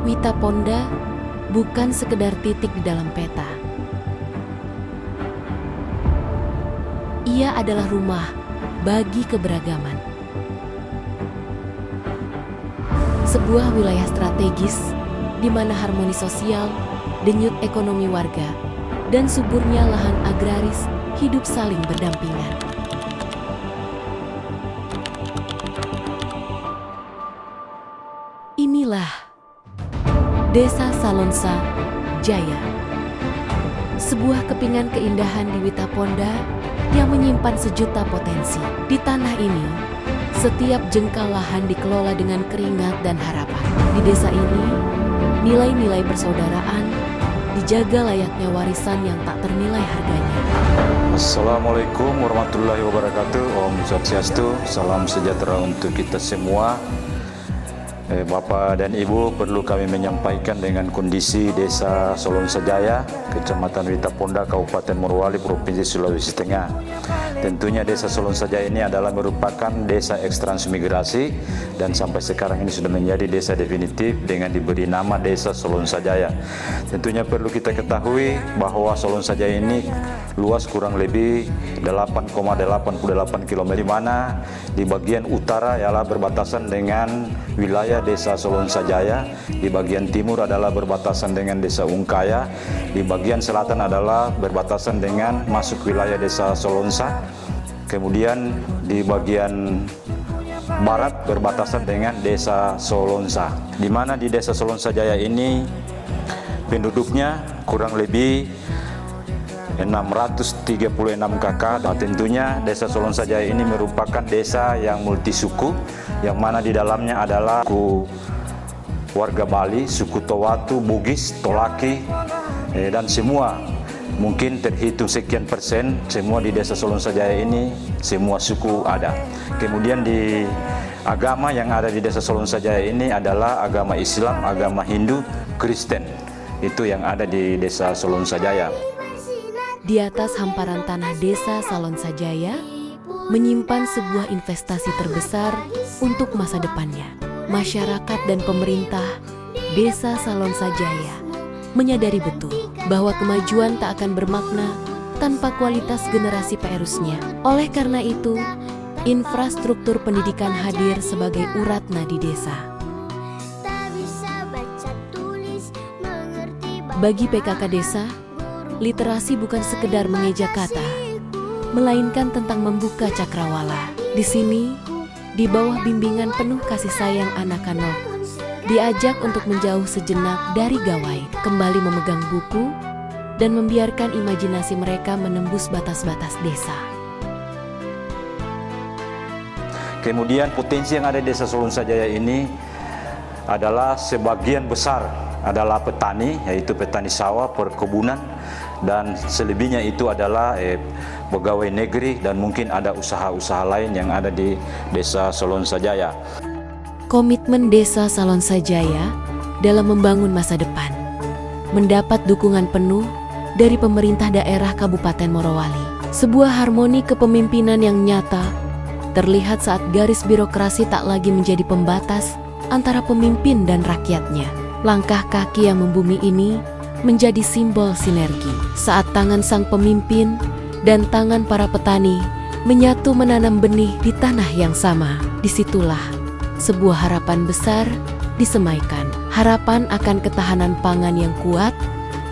Wita Ponda bukan sekedar titik di dalam peta. Ia adalah rumah bagi keberagaman. Sebuah wilayah strategis di mana harmoni sosial, denyut ekonomi warga, dan suburnya lahan agraris hidup saling berdampingan. Inilah Desa Salonsa Jaya, sebuah kepingan keindahan di Wita Ponda yang menyimpan sejuta potensi. Di tanah ini, setiap jengkal lahan dikelola dengan keringat dan harapan. Di desa ini, nilai-nilai persaudaraan dijaga layaknya warisan yang tak ternilai harganya. Assalamualaikum warahmatullahi wabarakatuh. Om Swastiastu, salam sejahtera untuk kita semua. Bapak dan Ibu, perlu kami menyampaikan dengan kondisi Desa Salonsa Jaya, Kecamatan Wita Ponda, Kabupaten Morowali, Provinsi Sulawesi Tengah. Tentunya Desa Salonsa Jaya ini adalah merupakan desa ekstransmigrasi dan sampai sekarang ini sudah menjadi desa definitif dengan diberi nama Desa Salonsa Jaya. Tentunya perlu kita ketahui bahwa Salonsa Jaya ini luas kurang lebih 8,88 km, di mana di bagian utara ialah berbatasan dengan wilayah Desa Salonsa Jaya, di bagian timur adalah berbatasan dengan Desa Ungkaya, di bagian selatan adalah berbatasan dengan masuk wilayah Desa Salonsa, kemudian di bagian barat berbatasan dengan Desa Salonsa, di mana di Desa Salonsa Jaya ini penduduknya kurang lebih 636 kakak. Nah, tentunya Desa Salonsa Jaya ini merupakan desa yang multisuku, yang mana di dalamnya adalah suku warga Bali, suku Towatu, Bugis, Tolaki, dan semua mungkin terhitung sekian persen semua di Desa Salonsa Jaya ini semua suku ada. Kemudian di agama yang ada di Desa Salonsa Jaya ini adalah agama Islam, agama Hindu, Kristen. Itu yang ada di Desa Salonsa Jaya. Di atas hamparan tanah Desa Salonsa Jaya menyimpan sebuah investasi terbesar untuk masa depannya. Masyarakat dan pemerintah Desa Salonsa Jaya menyadari betul bahwa kemajuan tak akan bermakna tanpa kualitas generasi penerusnya. Oleh karena itu, infrastruktur pendidikan hadir sebagai urat nadi desa. Bagi PKK desa, literasi bukan sekedar mengeja kata, melainkan tentang membuka cakrawala. Di sini, di bawah bimbingan penuh kasih sayang anak-anak, diajak untuk menjauh sejenak dari gawai, kembali memegang buku, dan membiarkan imajinasi mereka menembus batas-batas desa. Kemudian potensi yang ada di Desa Salonsa Jaya ini adalah sebagian besar adalah petani, yaitu petani sawah, perkebunan, dan selebihnya itu adalah pegawai negeri dan mungkin ada usaha-usaha lain yang ada di Desa Salonsa Jaya. Komitmen Desa Salonsa Jaya dalam membangun masa depan mendapat dukungan penuh dari pemerintah daerah Kabupaten Morowali. Sebuah harmoni kepemimpinan yang nyata terlihat saat garis birokrasi tak lagi menjadi pembatas antara pemimpin dan rakyatnya. Langkah kaki yang membumi ini menjadi simbol sinergi saat tangan sang pemimpin dan tangan para petani menyatu menanam benih di tanah yang sama. Disitulah sebuah harapan besar disemaikan. Harapan akan ketahanan pangan yang kuat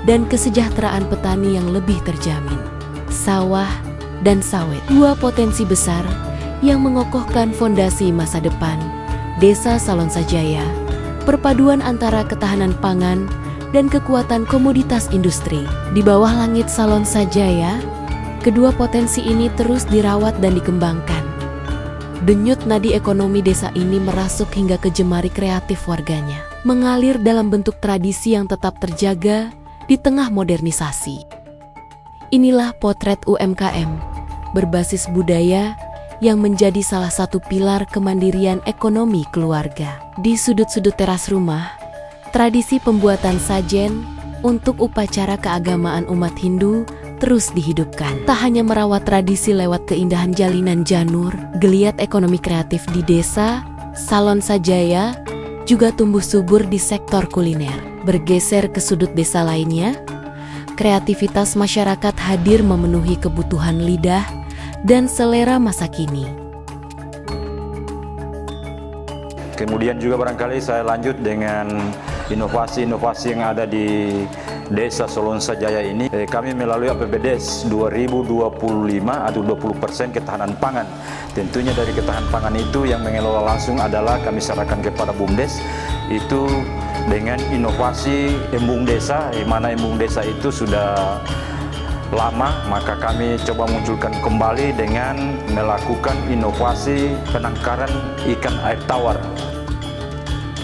dan kesejahteraan petani yang lebih terjamin. Sawah dan sawit, dua potensi besar yang mengokohkan fondasi masa depan Desa Salonsa Jaya. Perpaduan antara ketahanan pangan dan kekuatan komoditas industri. Di bawah langit Salonsa Jaya, kedua potensi ini terus dirawat dan dikembangkan. Denyut nadi ekonomi desa ini merasuk hingga ke jemari kreatif warganya, mengalir dalam bentuk tradisi yang tetap terjaga di tengah modernisasi. Inilah potret UMKM berbasis budaya yang menjadi salah satu pilar kemandirian ekonomi keluarga. Di sudut-sudut teras rumah, tradisi pembuatan sajen untuk upacara keagamaan umat Hindu terus dihidupkan. Tak hanya merawat tradisi lewat keindahan jalinan janur, geliat ekonomi kreatif di Desa Salonsa Jaya juga tumbuh subur di sektor kuliner. Bergeser ke sudut desa lainnya, kreativitas masyarakat hadir memenuhi kebutuhan lidah dan selera masa kini. Kemudian juga barangkali saya lanjut dengan inovasi-inovasi yang ada di Desa Salonsajaya ini. Kami melalui APBDes 2025 atau 20% ketahanan pangan. Tentunya dari ketahanan pangan itu yang mengelola langsung adalah kami serahkan kepada BUMDes, itu dengan inovasi embung desa, di mana embung desa itu sudah lama, maka kami coba munculkan kembali dengan melakukan inovasi penangkaran ikan air tawar.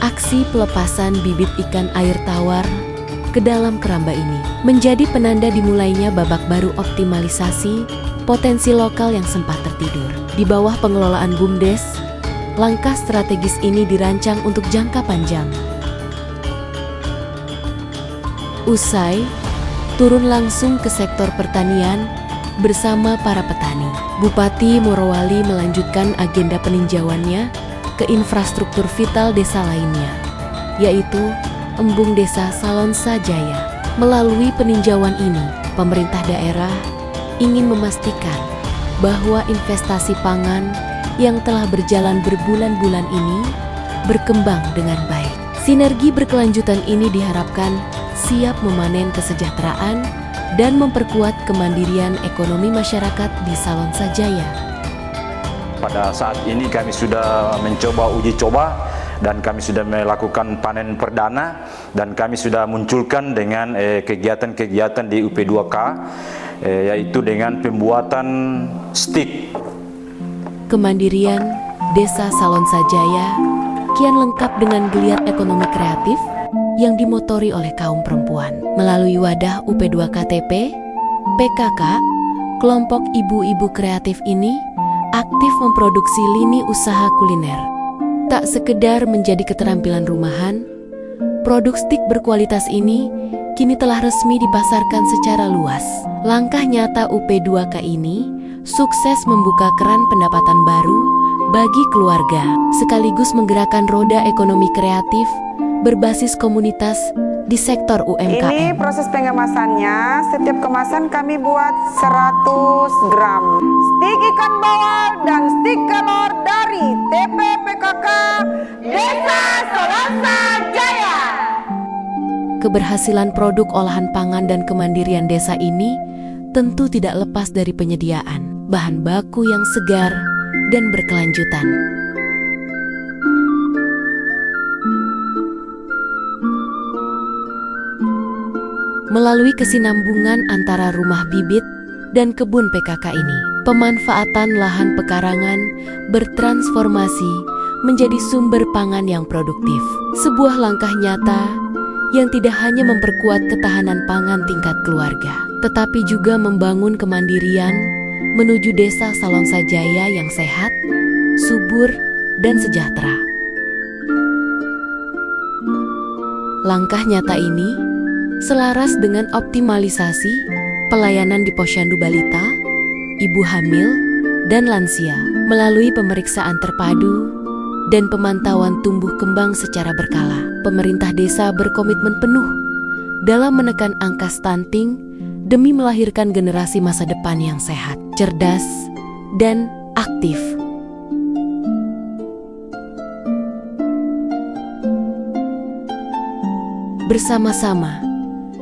Aksi pelepasan bibit ikan air tawar ke dalam keramba ini menjadi penanda dimulainya babak baru optimalisasi potensi lokal yang sempat tertidur. Di bawah pengelolaan BUMDes, langkah strategis ini dirancang untuk jangka panjang. Usai turun langsung ke sektor pertanian bersama para petani, Bupati Morowali melanjutkan agenda peninjauannya ke infrastruktur vital desa lainnya, yaitu embung desa Salonsajaya. Melalui peninjauan ini, pemerintah daerah ingin memastikan bahwa investasi pangan yang telah berjalan berbulan-bulan ini berkembang dengan baik. Sinergi berkelanjutan ini diharapkan siap memanen kesejahteraan dan memperkuat kemandirian ekonomi masyarakat di Salonsajaya. Pada saat ini kami sudah mencoba uji coba dan kami sudah melakukan panen perdana dan kami sudah munculkan dengan kegiatan-kegiatan di UP2K, yaitu dengan pembuatan stik. Kemandirian Desa Salonsajaya kian lengkap dengan geliat ekonomi kreatif yang dimotori oleh kaum perempuan. Melalui wadah UP2KTP, PKK, kelompok ibu-ibu kreatif ini aktif memproduksi lini usaha kuliner. Tak sekedar menjadi keterampilan rumahan, produk stik berkualitas ini kini telah resmi dipasarkan secara luas. Langkah nyata UP2K ini sukses membuka keran pendapatan baru bagi keluarga, sekaligus menggerakkan roda ekonomi kreatif berbasis komunitas di sektor UMKM. Ini proses pengemasannya, setiap kemasan kami buat 100 gram. Stik ikan bawal dan stik kelor dari TPPKK Desa Salonsajaya. Keberhasilan produk olahan pangan dan kemandirian desa ini tentu tidak lepas dari penyediaan bahan baku yang segar dan berkelanjutan. Melalui kesinambungan antara rumah bibit dan kebun PKK ini, pemanfaatan lahan pekarangan bertransformasi menjadi sumber pangan yang produktif. Sebuah langkah nyata yang tidak hanya memperkuat ketahanan pangan tingkat keluarga, tetapi juga membangun kemandirian menuju Desa Salonsajaya yang sehat, subur, dan sejahtera. Langkah nyata ini selaras dengan optimalisasi pelayanan di posyandu balita, ibu hamil, dan lansia melalui pemeriksaan terpadu dan pemantauan tumbuh kembang secara berkala. Pemerintah desa berkomitmen penuh dalam menekan angka stunting demi melahirkan generasi masa depan yang sehat, cerdas, dan aktif. Bersama-sama,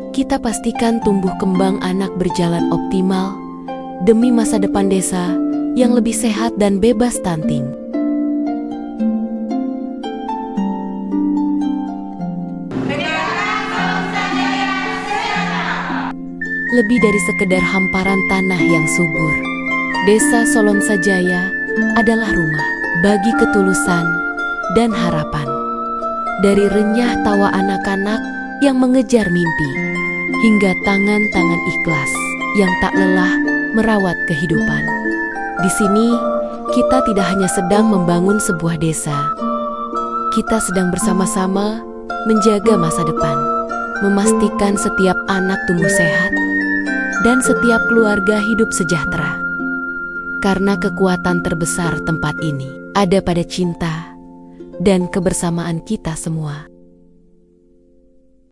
kita pastikan tumbuh kembang anak berjalan optimal demi masa depan desa yang lebih sehat dan bebas stunting. Lebih dari sekedar hamparan tanah yang subur, Desa Salonsajaya adalah rumah bagi ketulusan dan harapan. Dari renyah tawa anak-anak yang mengejar mimpi, hingga tangan-tangan ikhlas yang tak lelah merawat kehidupan. Di sini, kita tidak hanya sedang membangun sebuah desa. Kita sedang bersama-sama menjaga masa depan, memastikan setiap anak tumbuh sehat, dan setiap keluarga hidup sejahtera. Karena kekuatan terbesar tempat ini ada pada cinta, dan kebersamaan kita semua.